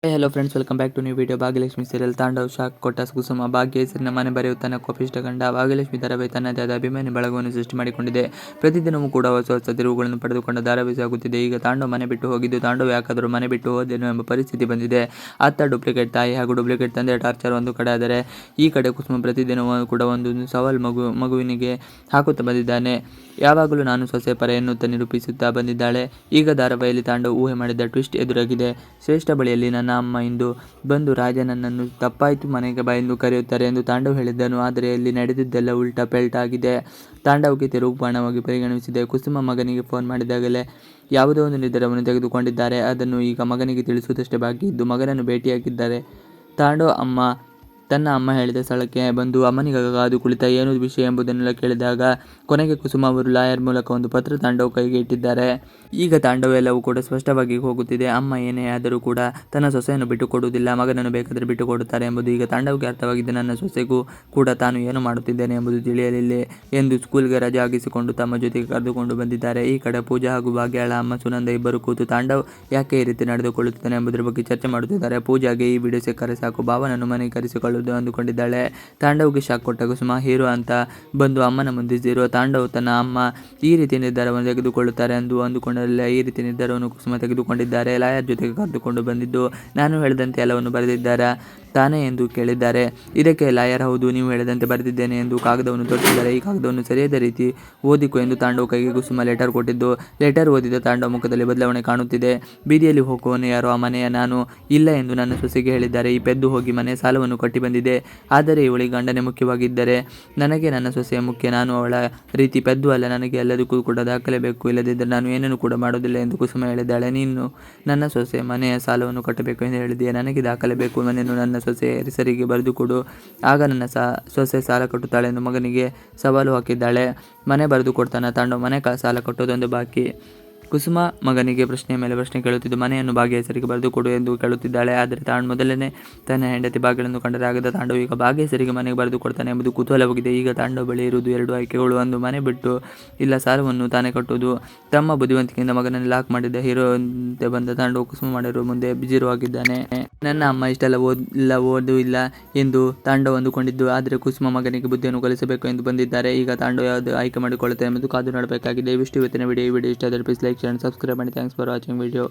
Hello friends, welcome back to new video. Bhagyalakshmi serial Tandav shock ಕೊಟ್ಟ ಕುಸುಮ ಭಾಗ್ಯ ಹೆಸರಿನ ಮನೆ ಬರೆಯುತ್ತಾನೆ ಕೋಪಿಷ್ಟ ಗಂಡ ಭಾಗ್ಯಲಕ್ಷ್ಮಿ ಧಾರಾವಾಹಿ ತನ್ನದೇ ಆದ ಅಭಿಮಾನಿ ಬಳಗವನ್ನು ಸೃಷ್ಟಿ ಮಾಡಿಕೊಂಡಿದೆ. ಪ್ರತಿದಿನವೂ ಕೂಡ ಹೊಸ ಹೊಸ ತಿರುವುಗಳನ್ನು ಪಡೆದುಕೊಂಡ ಧಾರಾವಾಹಿ ಸಾಗುತ್ತಿದೆ. ಈಗ ತಾಂಡವ್ ಮನೆ ಬಿಟ್ಟು ಹೋಗಿದ್ದು, ತಾಂಡವ್ ಯಾಕಾದರೂ ಮನೆ ಬಿಟ್ಟು ಹೋದೇನೋ ಎಂಬ ಪರಿಸ್ಥಿತಿ ಬಂದಿದೆ. ಅತ್ತ ಡೂಪ್ಲಿಕೇಟ್ ತಾಯಿ ಹಾಗೂ ಡೂಪ್ಲಿಕೇಟ್ ತಂದೆಯ ಟಾರ್ಚರ್ ಒಂದು ಕಡೆ ಆದರೆ, ಈ ಕಡೆ ಕುಸುಮ ಪ್ರತಿದಿನವೂ ಕೂಡ ಒಂದು ಸವಾಲ್ ಮಗುವಿನಿಗೆ ಹಾಕುತ್ತಾ ಬಂದಿದ್ದಾನೆ. ಯಾವಾಗಲೂ ನಾನು ಸೊಸೆ ಪರ ಎನ್ನುತ್ತಾ ನಿರೂಪಿಸುತ್ತಾ ಬಂದಿದ್ದಾಳೆ. ಈಗ ಧಾರಾವಾಹಿಯಲ್ಲಿ ತಾಂಡವ್ ಊಹೆ ಮಾಡಿದ ಟ್ವಿಸ್ಟ್ ಎದುರಾಗಿದೆ. ಶ್ರೇಷ್ಠ ಬಳಿಯಲ್ಲಿ ನನ್ನ ಅಮ್ಮ ಇಂದು ಬಂದು ರಾಜ ನನ್ನನ್ನು ತಪ್ಪಾಯ್ತು ಮನೆಗೆ ಬಾ ಎಂದು ಕರೆಯುತ್ತಾರೆ ಎಂದು ತಾಂಡವ್ ಹೇಳಿದ್ದನು. ಆದರೆ ಅಲ್ಲಿ ನಡೆದಿದ್ದೆಲ್ಲ ಉಲ್ಟಾ ಪೆಲ್ಟಾ ಆಗಿದೆ. ತಾಂಡವ್ಗೆ ತಿರುಗು ಬಾಣವಾಗಿ ಪರಿಗಣಿಸಿದೆ. ಕುಸುಮ ಮಗನಿಗೆ ಫೋನ್ ಮಾಡಿದಾಗಲೇ ಯಾವುದೋ ಒಂದು ನಿರ್ಧಾರವನ್ನು ತೆಗೆದುಕೊಂಡಿದ್ದಾರೆ. ಅದನ್ನು ಈಗ ಮಗನಿಗೆ ತಿಳಿಸುವುದಷ್ಟೇ ಬಾಕಿ ಇದ್ದು ಮಗನನ್ನು ಭೇಟಿಯಾಗಿದ್ದಾರೆ. ತಾಂಡವ್ ತನ್ನ ಅಮ್ಮ ಹೇಳಿದ ಸ್ಥಳಕ್ಕೆ ಬಂದು ಅಮ್ಮನಿಗಾಗಿ ಕಾದು ಕುಳಿತ. ಏನು ವಿಷಯ ಎಂಬುದನ್ನೆಲ್ಲ ಕೇಳಿದಾಗ ಕೊನೆಗೆ ಕುಸುಮ ಅವರು ಲಾಯರ್ ಮೂಲಕ ಒಂದು ಪತ್ರ ತಾಂಡವ್ ಕೈಗೆ ಇಟ್ಟಿದ್ದಾರೆ. ಈಗ ತಾಂಡವ್ ಎಲ್ಲವೂ ಕೂಡ ಸ್ಪಷ್ಟವಾಗಿ ಹೋಗುತ್ತಿದೆ. ಅಮ್ಮ ಏನೇ ಆದರೂ ಕೂಡ ತನ್ನ ಸೊಸೆಯನ್ನು ಬಿಟ್ಟು ಕೊಡುವುದಿಲ್ಲ, ಮಗನನ್ನು ಬೇಕಾದರೆ ಬಿಟ್ಟು ಕೊಡುತ್ತಾರೆ ಎಂಬುದು ಈಗ ತಾಂಡವ್ಗೆ ಅರ್ಥವಾಗಿದೆ. ನನ್ನ ಸೊಸೆಗೂ ಕೂಡ ತಾನು ಏನು ಮಾಡುತ್ತಿದ್ದೇನೆ ಎಂಬುದು ತಿಳಿಯಲಿಲ್ಲ ಎಂದು ಸ್ಕೂಲ್ಗೆ ರಜೆ ಹಾಕಿಸಿಕೊಂಡು ತಮ್ಮ ಜೊತೆಗೆ ಕರೆದುಕೊಂಡು ಬಂದಿದ್ದಾರೆ. ಈ ಕಡೆ ಪೂಜಾ ಹಾಗೂ ಭಾಗ್ಯಳ ಅಮ್ಮ ಸುನಂದ ಇಬ್ಬರು ಕೂತು ತಾಂಡವ್ ಯಾಕೆ ಈ ರೀತಿ ನಡೆದುಕೊಳ್ಳುತ್ತಿದ್ದಾನೆ ಎಂಬುದರ ಬಗ್ಗೆ ಚರ್ಚೆ ಮಾಡುತ್ತಿದ್ದಾರೆ. ಪೂಜಾಗೆ ಈ ವಿಡಿಯೋ ಸಿಕ್ಕರೆ ಸಾಕು, ಭಾವನನ್ನು ಮನೆಗೆ ಕರೆಸಿಕೊಳ್ಳುವುದು ಅಂದುಕೊಂಡಿದ್ದಾಳೆ. ತಾಂಡವ್ಗೆ ಶಾಕ್ ಕೊಟ್ಟ ಕುಸುಮ ಹೀರೋ ಅಂತ ಬಂದು ಅಮ್ಮನ ಮುಂದೆ ಝೀರೋ. ತಾಂಡವ್ ತನ್ನ ಅಮ್ಮ ಈ ರೀತಿ ನಿರ್ಧಾರವನ್ನು ತೆಗೆದುಕೊಳ್ಳುತ್ತಾರೆ ಎಂದು ಅಂದುಕೊಂಡಲ್ಲ. ಈ ರೀತಿ ನಿರ್ಧಾರವನ್ನು ಕುಸುಮ ತೆಗೆದುಕೊಂಡಿದ್ದಾರೆ. ಲಾಯರ್ ಜೊತೆಗೆ ಕರೆದುಕೊಂಡು ಬಂದಿದ್ದು, ನಾನು ಹೇಳಿದಂತೆ ಎಲ್ಲವನ್ನು ಬರೆದಿದ್ದಾರಾ ತಾನೇ ಎಂದು ಕೇಳಿದ್ದಾರೆ. ಇದಕ್ಕೆ ಲಾಯರ್ ಹೌದು, ನೀವು ಹೇಳಿದಂತೆ ಬರೆದಿದ್ದೇನೆ ಎಂದು ಕಾಗದವನ್ನು ತೋರಿಸಿದ್ದಾರೆ. ಈ ಕಾಗದವನ್ನು ಸರಿಯಾದ ರೀತಿ ಓದಿಕೊ ಎಂದು ತಾಂಡವ್ ಕೈಗೆ ಕುಸುಮ ಲೆಟರ್ ಕೊಟ್ಟಿದ್ದು, ಲೆಟರ್ ಓದಿದ ತಾಂಡವ್ ಮುಖದಲ್ಲಿ ಬದಲಾವಣೆ ಕಾಣುತ್ತಿದೆ. ಬೀದಿಯಲ್ಲಿ ಹೋಗುವವನು ಯಾರೋ, ಆ ಮನೆಯ ನಾನು ಇಲ್ಲ ಎಂದು ನನ್ನ ಸೊಸೆಗೆ ಹೇಳಿದ್ದಾರೆ. ಈ ಪೆದ್ದು ಹೋಗಿ ಮನೆ ಸಾಲವನ್ನು ಕಟ್ಟಿ ಬಂದಿದೆ. ಆದರೆ ಇವಳಿಗೆ ಗಂಡನೇ ಮುಖ್ಯವಾಗಿದ್ದರೆ ನನಗೆ ನನ್ನ ಸೊಸೆಯ ಮುಖ್ಯ. ನಾನು ಅವಳ ರೀತಿ ಪೆದ್ದು ಅಲ್ಲ, ನನಗೆ ಎಲ್ಲದಕ್ಕೂ ಕೂಡ ದಾಖಲೆ ಬೇಕು, ಇಲ್ಲದಿದ್ದರೆ ನಾನು ಏನನ್ನು ಕೂಡ ಮಾಡೋದಿಲ್ಲ ಎಂದು ಕುಸುಮ ಹೇಳಿದ್ದಾಳೆ. ನೀನು ನನ್ನ ಸೊಸೆ ಮನೆಯ ಸಾಲವನ್ನು ಕಟ್ಟಬೇಕು ಎಂದು ಹೇಳಿದೆಯಾ? ನನಗೆ ದಾಖಲೆ ಬೇಕು, ಮನೆಯನ್ನು ನನ್ನ ಸೊಸೆ ಹೆಸರಿಗೆ ಬರೆದುಕೊಡು, ಆಗ ನನ್ನ ಸೊಸೆ ಸಾಲ ಕಟ್ಟುತ್ತಾಳೆ ಎಂದು ಮಗನಿಗೆ ಸವಾಲು ಹಾಕಿದ್ದಾಳೆ. ಮನೆ ಬರೆದು ಕೊಡ್ತಾನ ತಾಂಡವ್? ಮನೆ ಸಾಲ ಕಟ್ಟೋದೊಂದು ಬಾಕಿ. ಕುಸುಮ ಮಗನಿಗೆ ಪ್ರಶ್ನೆಯ ಮೇಲೆ ಪ್ರಶ್ನೆ ಕೇಳುತ್ತಿದ್ದು, ಮನೆಯನ್ನು ಭಾಗ್ಯ ಹೆಸರಿಗೆ ಬರೆದು ಕೊಡು ಎಂದು ಕೇಳುತ್ತಿದ್ದಾಳೆ. ಆದರೆ ಮೊದಲನೇ ತನ್ನ ಹೆಂಡತಿ ಭಾಗ್ಯಳನ್ನು ಕಂಡರೆ ಆಗದ ತಾಂಡವ್ ಈಗ ಭಾಗ್ಯ ಹೆಸರಿಗೆ ಮನೆಗೆ ಬರೆದು ಕೊಡ್ತಾನೆ ಎಂಬುದು ಕುತೂಹಲವಾಗಿದೆ. ಈಗ ತಾಂಡವ್ ಬಳಿ ಇರುವುದು ಎರಡು ಆಯ್ಕೆಗಳು, ಒಂದು ಮನೆ ಬಿಟ್ಟು, ಇಲ್ಲ ಸಾಲವನ್ನು ತಾನೇ ಕಟ್ಟುವುದು. ತಮ್ಮ ಬುದ್ಧಿವಂತಿಕೆಯಿಂದ ಮಗನನ್ನು ಲಾಕ್ ಮಾಡಿದ್ದ ಹೀರೋ ಅಂತೆ ಬಂದ ತಾಂಡವ್ ಕುಸುಮ ಮಾಡಿರುವ ಮುಂದೆ ಬಿಜಿರು ಆಗಿದ್ದಾನೆ. ನನ್ನ ಅಮ್ಮ ಇಷ್ಟೆಲ್ಲ ಓದು ಇಲ್ಲ ಎಂದು ತಾಂಡವ್ ಅಂದುಕೊಂಡಿದ್ದು, ಆದರೆ ಕುಸುಮ ಮಗನಿಗೆ ಬುದ್ಧಿಯನ್ನು ಕಲಿಸಬೇಕು ಎಂದು ಬಂದಿದ್ದಾರೆ. ಈಗ ತಾಂಡವ್ ಯಾವುದು ಆಯ್ಕೆ ಮಾಡಿಕೊಳ್ಳುತ್ತೆ ಎಂಬುದು ಕಾದು ನೋಡಬೇಕಾಗಿದೆ. ಇವಿಷ್ಟು ಇವತ್ತಿನ ವಿಡಿಯೋ. ಈ ವಿಡಿಯೋ ಇಷ್ಟ ಆದರೆ ಪ್ಲೀಸ್ ಲೈಕ್, ಶೇರ್, ಸಬ್ಸ್ಕ್ರೈಬ್ ಮಾಡಿ. Thanks for watching video.